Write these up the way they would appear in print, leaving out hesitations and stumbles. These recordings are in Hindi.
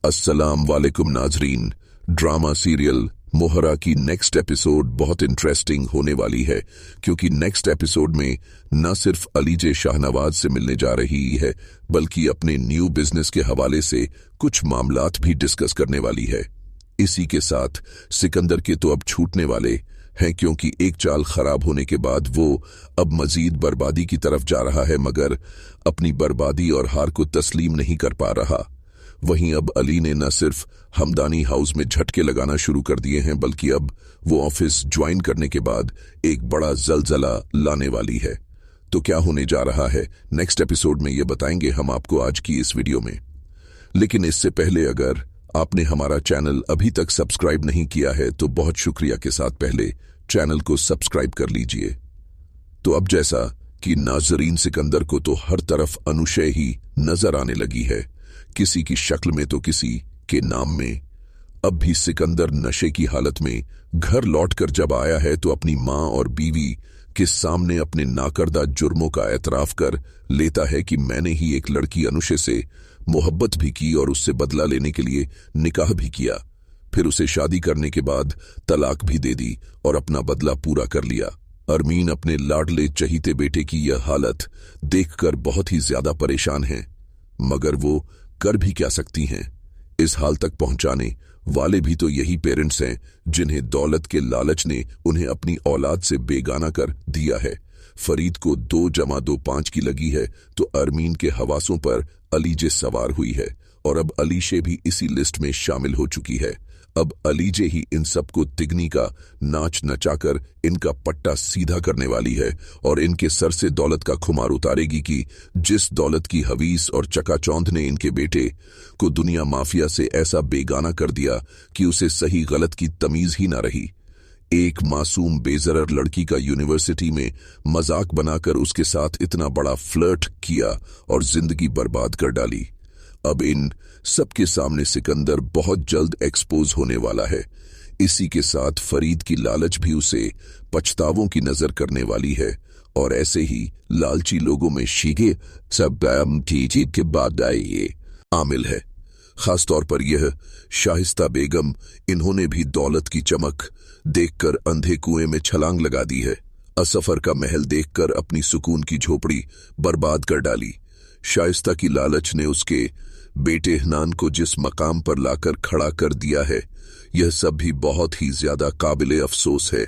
अस्सलाम वालेकुम नाजरीन। ड्रामा सीरियल मोहरा की नेक्स्ट एपिसोड बहुत इंटरेस्टिंग होने वाली है, क्योंकि नेक्स्ट एपिसोड में न सिर्फ अलीजे शाहनवाज से मिलने जा रही है, बल्कि अपने न्यू बिजनेस के हवाले से कुछ मामलात भी डिस्कस करने वाली है। इसी के साथ सिकंदर के तो अब छूटने वाले हैं, क्योंकि एक चाल खराब होने के बाद वो अब मजीद बर्बादी की तरफ जा रहा है, मगर अपनी बर्बादी और हार को तस्लीम नहीं कर पा रहा। वहीं अब अली ने न सिर्फ हमदानी हाउस में झटके लगाना शुरू कर दिए हैं, बल्कि अब वो ऑफिस ज्वाइन करने के बाद एक बड़ा जलजला लाने वाली है। तो क्या होने जा रहा है नेक्स्ट एपिसोड में, ये बताएंगे हम आपको आज की इस वीडियो में। लेकिन इससे पहले अगर आपने हमारा चैनल अभी तक सब्सक्राइब नहीं किया है तो बहुत शुक्रिया के साथ पहले चैनल को सब्सक्राइब कर लीजिए। तो अब जैसा कि नाजरीन, सिकंदर को तो हर तरफ अनुशय ही नजर आने लगी है, किसी की शक्ल में तो किसी के नाम में। अब भी सिकंदर नशे की हालत में घर लौटकर जब आया है तो अपनी मां और बीवी के सामने अपने नाकर्दा जुर्मों का एतराफ कर लेता है कि मैंने ही एक लड़की अनुशय से मोहब्बत भी की और उससे बदला लेने के लिए निकाह भी किया, फिर उसे शादी करने के बाद तलाक भी दे दी और अपना बदला पूरा कर लिया। अरमीन अपने लाडले चहीते बेटे की यह हालत देखकर बहुत ही ज्यादा परेशान है, मगर वो कर भी क्या सकती हैं। इस हाल तक पहुंचाने वाले भी तो यही पेरेंट्स हैं जिन्हें दौलत के लालच ने उन्हें अपनी औलाद से बेगाना कर दिया है। फरीद को 2 + 2 5 की लगी है, तो अरमीन के हवासों पर अलीजे सवार हुई है और अब अलीशे भी इसी लिस्ट में शामिल हो चुकी है। अब अलीजे ही इन सबको तिगनी का नाच नचाकर इनका पट्टा सीधा करने वाली है और इनके सर से दौलत का खुमार उतारेगी कि जिस दौलत की हवीस और चकाचौंध ने इनके बेटे को दुनिया माफिया से ऐसा बेगाना कर दिया कि उसे सही गलत की तमीज ही ना रही। एक मासूम बेजरर लड़की का यूनिवर्सिटी में मजाक बनाकर उसके साथ इतना बड़ा फ्लर्ट किया और जिंदगी बर्बाद कर डाली। अब इन सबके सामने सिकंदर बहुत जल्द एक्सपोज होने वाला है। इसी के साथ फरीद की लालच भी उसे पछतावों की नजर करने वाली है और ऐसे ही लालची लोगों में शीगे सब के बाद ये आमिल है। खासतौर पर यह शाहिस्ता बेगम, इन्होंने भी दौलत की चमक देखकर अंधे कुएं में छलांग लगा दी है। असफर का महल देखकर अपनी सुकून की झोपड़ी बर्बाद कर डाली। शाइस्ता की लालच ने उसके बेटे हनान को जिस मकाम पर लाकर खड़ा कर दिया है, यह सब भी बहुत ही ज्यादा काबिले अफसोस है।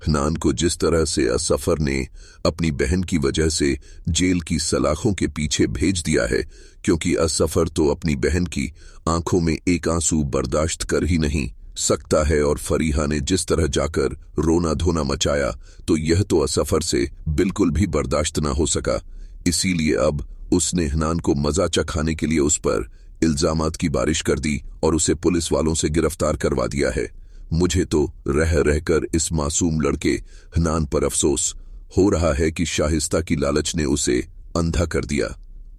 हनान को जिस तरह से असफर ने अपनी बहन की वजह से जेल की सलाखों के पीछे भेज दिया है, क्योंकि असफर तो अपनी बहन की आंखों में एक आंसू बर्दाश्त कर ही नहीं सकता है, और फरीहा ने जिस तरह जाकर रोना धोना मचाया, तो यह तो असफर से बिल्कुल भी बर्दाश्त ना हो सका। इसीलिए अब उसने हनान को मजा चखाने के लिए उस पर इल्जामात की बारिश कर दी और उसे पुलिस वालों से गिरफ्तार करवा दिया है। मुझे तो रह रहकर इस मासूम लड़के हनान पर अफसोस हो रहा है कि शाहिस्ता की लालच ने उसे अंधा कर दिया।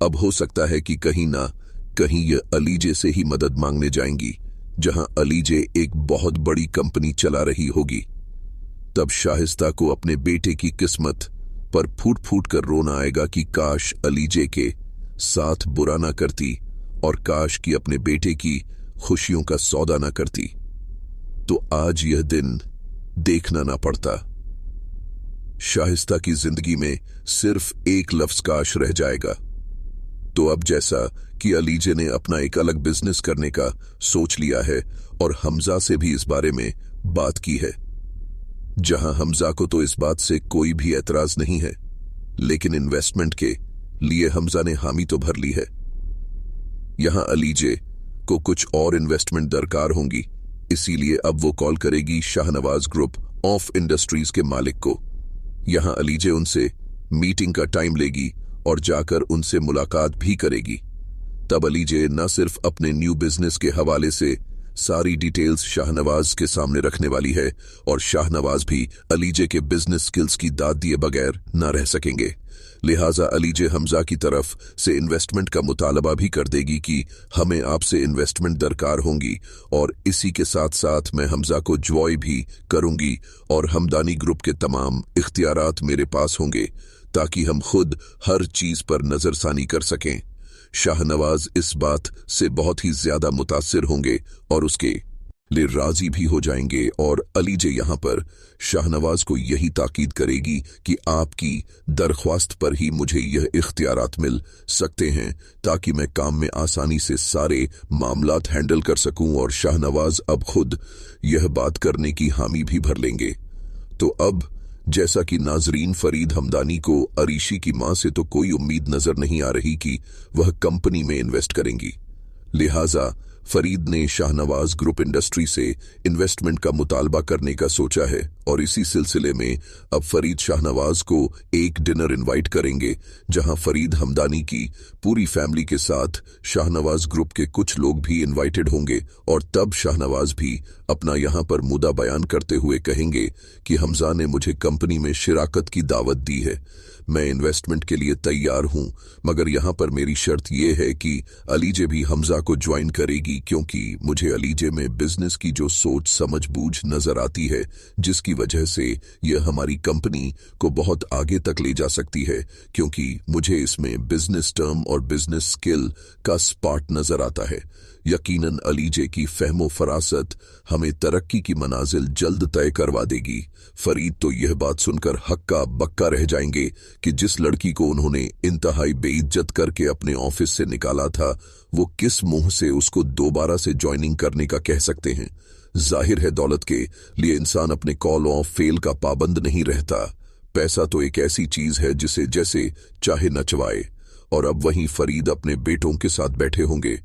अब हो सकता है कि कहीं ना कहीं यह अलीजे से ही मदद मांगने जाएंगी, जहां अलीजे एक बहुत बड़ी कंपनी चला रही होगी। तब शाहिस्ता को अपने बेटे की किस्मत पर फूट फूट कर रोना आएगा कि काश अलीजे के साथ बुरा ना करती और काश कि अपने बेटे की खुशियों का सौदा ना करती, तो आज यह दिन देखना ना पड़ता। शाहिस्ता की जिंदगी में सिर्फ एक लफ्ज काश रह जाएगा। तो अब जैसा कि अलीजे ने अपना एक अलग बिजनेस करने का सोच लिया है और हमजा से भी इस बारे में बात की है, जहां हमजा को तो इस बात से कोई भी एतराज नहीं है, लेकिन इन्वेस्टमेंट के लिए हमजा ने हामी तो भर ली है। यहां अलीजे को कुछ और इन्वेस्टमेंट दरकार होंगी, इसीलिए अब वो कॉल करेगी शाहनवाज ग्रुप ऑफ इंडस्ट्रीज के मालिक को। यहां अलीजे उनसे मीटिंग का टाइम लेगी और जाकर उनसे मुलाकात भी करेगी। तब अलीजे न सिर्फ अपने न्यू बिजनेस के हवाले से सारी डिटेल्स शाहनवाज के सामने रखने वाली है, और शाहनवाज भी अलीजे के बिजनेस स्किल्स की दाद दिए बगैर न रह सकेंगे। लिहाजा अलीजे हमजा की तरफ से इन्वेस्टमेंट का मुतालबा भी कर देगी कि हमें आपसे इन्वेस्टमेंट दरकार होंगी, और इसी के साथ साथ मैं हमजा को ज्वाई भी करूंगी और हमदानी ग्रुप के तमाम इख्तियारात मेरे पास होंगे, ताकि हम खुद हर चीज पर नजरसानी कर सकें। शाहनवाज इस बात से बहुत ही ज्यादा मुतासिर होंगे और उसके लिए राजी भी हो जाएंगे। और अलीजे यहां पर शाहनवाज को यही ताकीद करेगी कि आपकी दरख्वास्त पर ही मुझे यह इख्तियारात मिल सकते हैं ताकि मैं काम में आसानी से सारे मामलात हैंडल कर सकूं। और शाहनवाज अब खुद यह बात करने की हामी भी भर लेंगे। तो अब जैसा कि नाजरीन, फरीद हमदानी को अरीशी की मां से तो कोई उम्मीद नजर नहीं आ रही कि वह कंपनी में इन्वेस्ट करेंगी, लिहाजा फरीद ने शाहनवाज ग्रुप इंडस्ट्री से इन्वेस्टमेंट का मुतालबा करने का सोचा है। और इसी सिलसिले में अब फरीद शाहनवाज को एक डिनर इनवाइट करेंगे जहां फरीद हमदानी की पूरी फैमिली के साथ शाहनवाज ग्रुप के कुछ लोग भी इनवाइटेड होंगे। और तब शाहनवाज भी अपना यहां पर मुद्दा बयान करते हुए कहेंगे कि हमजा ने मुझे कंपनी में शिराकत की दावत दी है, मैं इन्वेस्टमेंट के लिए तैयार हूं, मगर यहां पर मेरी शर्त यह है कि अलीजे भी हमजा को ज्वाइन करेगी, क्योंकि मुझे अलीजे में बिजनेस की जो सोच समझ बूझ नजर आती है, जिसकी वजह से यह हमारी कंपनी को बहुत आगे तक ले जा सकती है, क्योंकि मुझे इसमें बिजनेस टर्म और बिजनेस स्किल का स्पार्ट नजर आता है। यकीनन अलीजे की फहमो फरासत हमें तरक्की की मनाजिल जल्द तय करवा देगी। फरीद तो यह बात सुनकर हक्का बक्का रह जाएंगे कि जिस लड़की को उन्होंने इंतहाई बेइज्जत करके अपने ऑफिस से निकाला था, वो किस मुंह से उसको दोबारा से ज्वाइनिंग करने का कह सकते हैं। जाहिर है दौलत के लिए इंसान अपने कॉल ऑफ फेल का पाबंद नहीं रहता। पैसा तो एक ऐसी चीज है जिसे जैसे चाहे नचवाए। और अब वहीं फरीद अपने बेटों के साथ बैठे होंगे।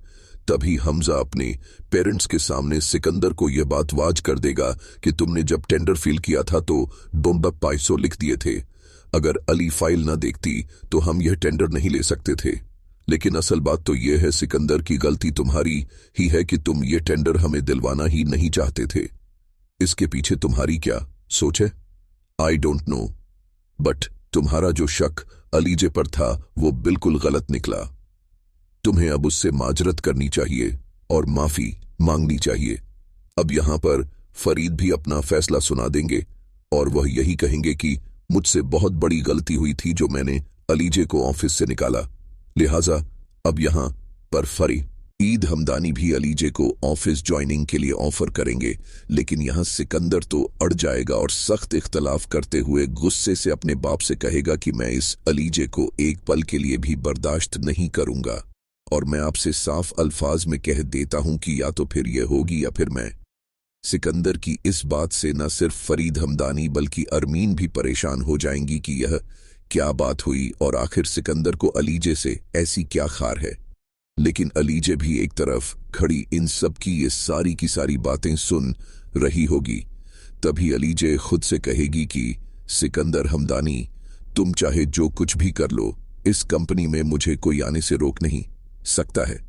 तभी हमजा अपने पेरेंट्स के सामने सिकंदर को यह बात वाज कर देगा कि तुमने जब टेंडर फिल किया था तो बम्बा पैसों लिख दिए थे। अगर अली फाइल न देखती तो हम यह टेंडर नहीं ले सकते थे। लेकिन असल बात तो यह है सिकंदर की गलती तुम्हारी ही है कि तुम ये टेंडर हमें दिलवाना ही नहीं चाहते थे। इसके पीछे तुम्हारी क्या सोच है? आई डोंट नो, बट तुम्हारा जो शक अलीजे पर था वो बिल्कुल गलत निकला। तुम्हें अब उससे माजरत करनी चाहिए और माफी मांगनी चाहिए। अब यहां पर फरीद भी अपना फैसला सुना देंगे और वह यही कहेंगे कि मुझसे बहुत बड़ी गलती हुई थी जो मैंने अलीजे को ऑफिस से निकाला, लिहाजा अब यहां पर फरीद हमदानी भी अलीजे को ऑफिस ज्वाइनिंग के लिए ऑफर करेंगे। लेकिन यहां सिकंदर तो अड़ जाएगा और सख्त इख्तलाफ करते हुए गुस्से से अपने बाप से कहेगा कि मैं इस अलीजे को एक पल के लिए भी बर्दाश्त नहीं करूंगा और मैं आपसे साफ अल्फाज में कह देता हूं कि या तो फिर यह होगी या फिर मैं। सिकंदर की इस बात से न सिर्फ फरीद हमदानी बल्कि अरमीन भी परेशान हो जाएंगी कि यह क्या बात हुई और आखिर सिकंदर को अलीजे से ऐसी क्या खार है। लेकिन अलीजे भी एक तरफ खड़ी इन सब की ये सारी की सारी बातें सुन रही होगी। तभी अलीजे खुद से कहेगी कि सिकंदर हमदानी, तुम चाहे जो कुछ भी कर लो, इस कंपनी में मुझे कोई आने से रोक नहीं सकता है।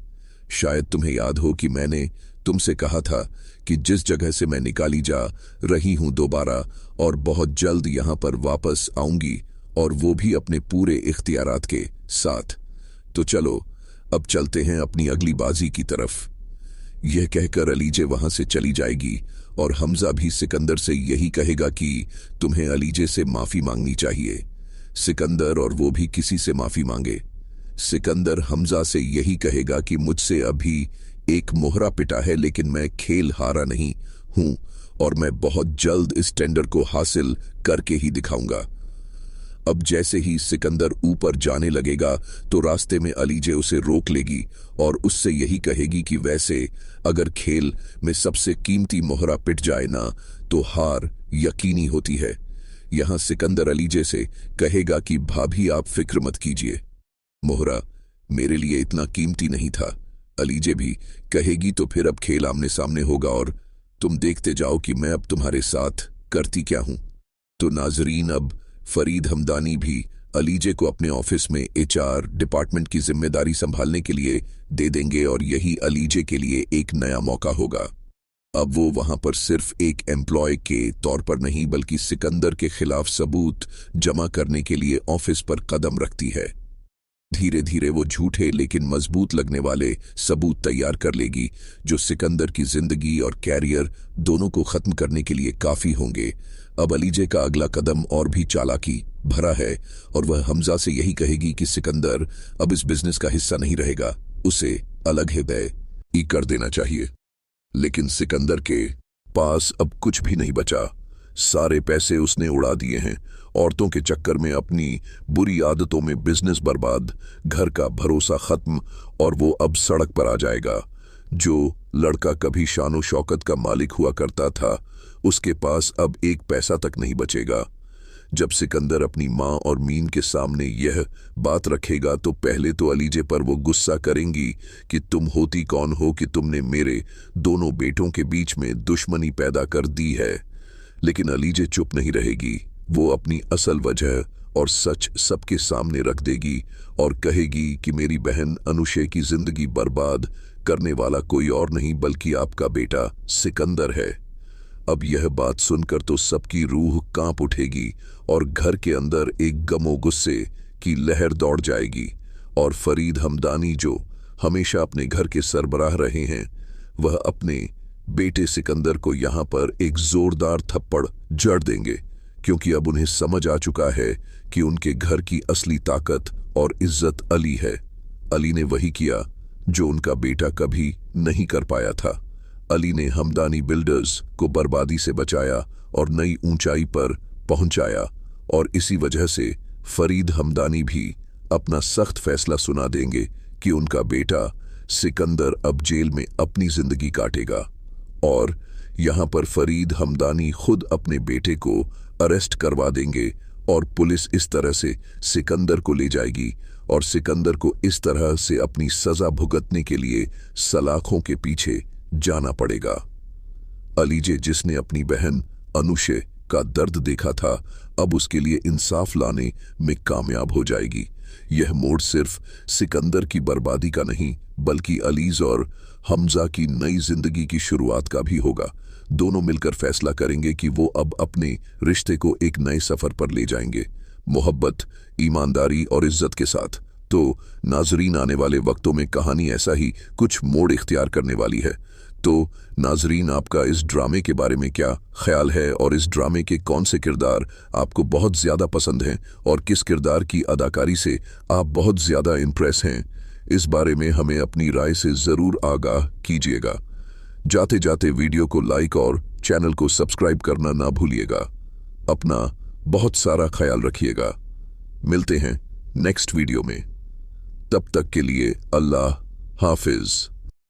शायद तुम्हें याद हो कि मैंने तुमसे कहा था कि जिस जगह से मैं निकाली जा रही हूं दोबारा और बहुत जल्द यहां पर वापस आऊंगी, और वो भी अपने पूरे इख्तियारात के साथ। तो चलो अब चलते हैं अपनी अगली बाजी की तरफ। यह कहकर अलीजे वहां से चली जाएगी और हमजा भी सिकंदर से यही कहेगा कि तुम्हें अलीजे से माफी मांगनी चाहिए। सिकंदर और वो भी किसी से माफी मांगे। सिकंदर हमजा से यही कहेगा कि मुझसे अभी एक मोहरा पिटा है, लेकिन मैं खेल हारा नहीं हूं और मैं बहुत जल्द इस टेंडर को हासिल करके ही दिखाऊंगा। अब जैसे ही सिकंदर ऊपर जाने लगेगा तो रास्ते में अलीजे उसे रोक लेगी और उससे यही कहेगी कि वैसे अगर खेल में सबसे कीमती मोहरा पिट जाए ना तो हार यकीनी होती है। यहां सिकंदर अलीजे से कहेगा कि भाभी आप फिक्र मत कीजिए, मोहरा मेरे लिए इतना कीमती नहीं था। अलीजे भी कहेगी तो फिर अब खेल आमने सामने होगा और तुम देखते जाओ कि मैं अब तुम्हारे साथ करती क्या हूं। तो नाजरीन, अब फरीद हमदानी भी अलीजे को अपने ऑफिस में एचआर डिपार्टमेंट की जिम्मेदारी संभालने के लिए दे देंगे और यही अलीजे के लिए एक नया मौका होगा। अब वो वहां पर सिर्फ एक एम्प्लॉय के तौर पर नहीं बल्कि सिकंदर के खिलाफ सबूत जमा करने के लिए ऑफिस पर कदम रखती है। धीरे धीरे वो झूठे लेकिन मजबूत लगने वाले सबूत तैयार कर लेगी जो सिकंदर की जिंदगी और कैरियर दोनों को खत्म करने के लिए काफी होंगे। अब अलीजे का अगला कदम और भी चालाकी भरा है और वह हमजा से यही कहेगी कि सिकंदर अब इस बिजनेस का हिस्सा नहीं रहेगा, उसे अलग हृदय ही कर देना चाहिए। लेकिन सिकंदर के पास अब कुछ भी नहीं बचा। सारे पैसे उसने उड़ा दिए हैं, औरतों के चक्कर में अपनी बुरी आदतों में बिजनेस बर्बाद, घर का भरोसा खत्म और वो अब सड़क पर आ जाएगा। जो लड़का कभी शानो शौकत का मालिक हुआ करता था, उसके पास अब एक पैसा तक नहीं बचेगा। जब सिकंदर अपनी माँ और मीन के सामने यह बात रखेगा तो पहले तो अलीजे पर वो गुस्सा करेंगी कि तुम होती कौन हो कि तुमने मेरे दोनों बेटों के बीच में दुश्मनी पैदा कर दी है। लेकिन अलीजे चुप नहीं रहेगी। वो अपनी असल वजह और सच सबके सामने रख देगी और कहेगी कि मेरी बहन अनुशे की जिंदगी बर्बाद करने वाला कोई और नहीं बल्कि आपका बेटा सिकंदर है। अब यह बात सुनकर तो सबकी रूह कांप उठेगी और घर के अंदर एक गमो गुस्से की लहर दौड़ जाएगी। और फरीद हमदानी जो हमेशा अपने घर के सरबराह रहे हैं, वह अपने बेटे सिकंदर को यहां पर एक जोरदार थप्पड़ जड़ देंगे, क्योंकि अब उन्हें समझ आ चुका है कि उनके घर की असली ताकत और इज्जत अली है। अली ने वही किया जो उनका बेटा कभी नहीं कर पाया था। अली ने हमदानी बिल्डर्स को बर्बादी से बचाया और नई ऊंचाई पर पहुंचाया, और इसी वजह से फरीद हमदानी भी अपना सख्त फैसला सुना देंगे कि उनका बेटा सिकंदर अब जेल में अपनी जिंदगी काटेगा। और यहां पर फरीद हमदानी खुद अपने बेटे को अरेस्ट करवा देंगे और पुलिस इस तरह से सिकंदर को ले जाएगी और सिकंदर को इस तरह से अपनी सजा भुगतने के लिए सलाखों के पीछे जाना पड़ेगा। अलीजे जिसने अपनी बहन अनुशे का दर्द देखा था, अब उसके लिए इंसाफ लाने में कामयाब हो जाएगी। यह मोड़ सिर्फ सिकंदर की बर्बादी का नहीं बल्कि अलीज और हमजा की नई जिंदगी की शुरुआत का भी होगा। दोनों मिलकर फैसला करेंगे कि वो अब अपने रिश्ते को एक नए सफर पर ले जाएंगे, मोहब्बत, ईमानदारी और इज्जत के साथ। तो नाजरीन, आने वाले वक्तों में कहानी ऐसा ही कुछ मोड़ इख्तियार करने वाली है। तो नाजरीन, आपका इस ड्रामे के बारे में क्या ख्याल है और इस ड्रामे के कौन से किरदार आपको बहुत ज़्यादा पसंद हैं और किस किरदार की अदाकारी से आप बहुत ज़्यादा इम्प्रेस हैं? इस बारे में हमें अपनी राय से ज़रूर आगाह कीजिएगा। जाते जाते वीडियो को लाइक और चैनल को सब्सक्राइब करना ना भूलिएगा। अपना बहुत सारा ख्याल रखिएगा। मिलते हैं नेक्स्ट वीडियो में। तब तक के लिए अल्लाह हाफिज।